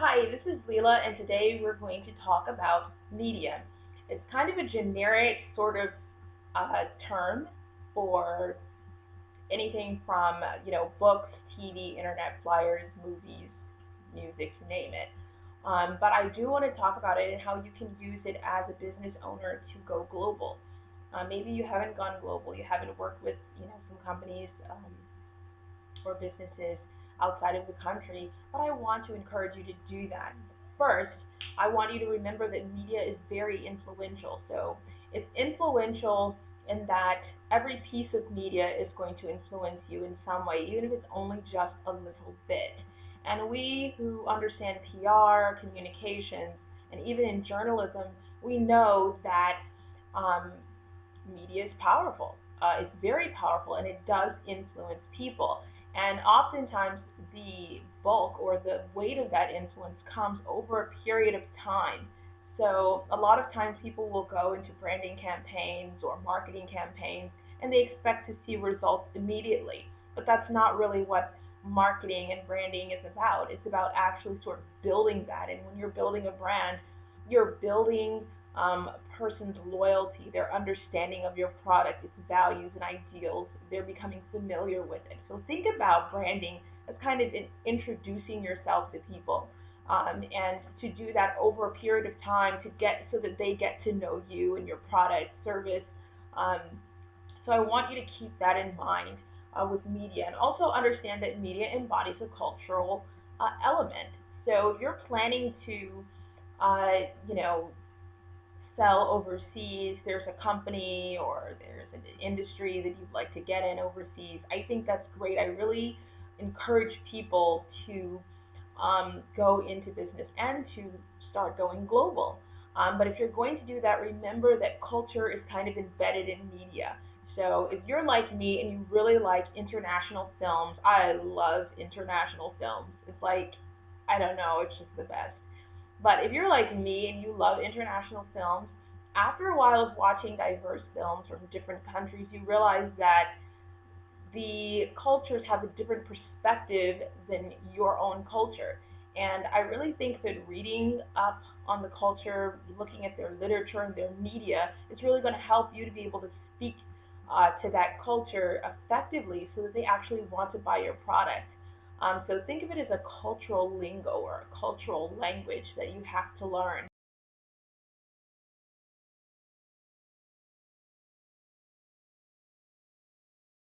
Hi, this is Leela, and today we're going to talk about media. It's kind of a generic sort of term for anything from books, TV, internet, flyers, movies, music, you name it. But I do want to talk about it and how you can use it as a business owner to go global. Maybe you haven't gone global, you haven't worked with some companies. Or businesses outside of the country, but I want to encourage you to do that. First, I want you to remember that media is very influential. So it's influential in that every piece of media is going to influence you in some way, even if it's only just a little bit. And we who understand PR, communications, and even in journalism, we know that um, media is powerful. It's very powerful and it does influence people. And oftentimes, the bulk or the weight of that influence comes over a period of time. So, a lot of times, people will go into branding campaigns or marketing campaigns and they expect to see results immediately. But that's not really what marketing and branding is about. It's about actually sort of building that. And when you're building a brand, you're building a person's loyalty, their understanding of your product, its values and ideals. They're becoming familiar with it. So think about branding as kind of introducing yourself to people. And to do that over a period of time to get so that they get to know you and your product, service. Um, so I want you to keep that in mind with media, and also understand that media embodies a cultural element. So if you're planning to, you know, sell overseas, there's a company or there's an industry that you'd like to get in overseas, I think that's great. I really encourage people to go into business and to start going global. But if you're going to do that, remember that culture is kind of embedded in media. So if you're like me and you really like international films, I love international films. It's like, I don't know, it's just the best. But if you're like me and you love international films, after a while of watching diverse films from different countries, you realize that the cultures have a different perspective than your own culture. And I really think that reading up on the culture, looking at their literature and their media, is really going to help you to be able to speak to that culture effectively so that they actually want to buy your product. So think of it as a cultural lingo or a cultural language that you have to learn.